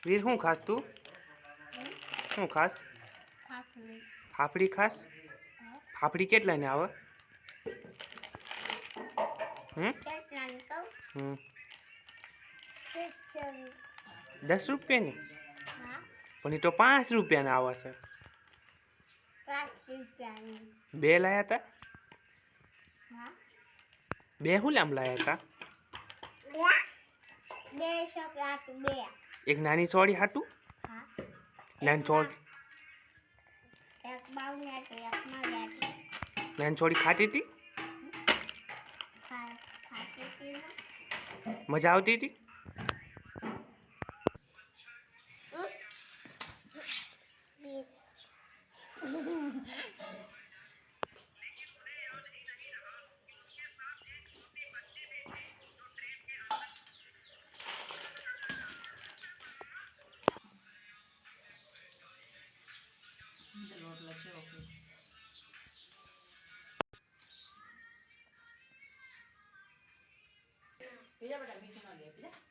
વીર શું ખાસ તું? શું ખાસ? ફાફડી ખાસ? ફાફડી કેટલાને આવે? હમ 10 રૂપિયાની? પણ એ તો 5 રૂપિયાના આવે છે. 2 લાયા હતા? 2 શું લામ લાયા હતા? એક નાની સોડી હાટું? નાની સોડી નાની સોડી ખાતી હતી? મજા આવતી હતી? બીજા બધા મીઠું ના લે બીજા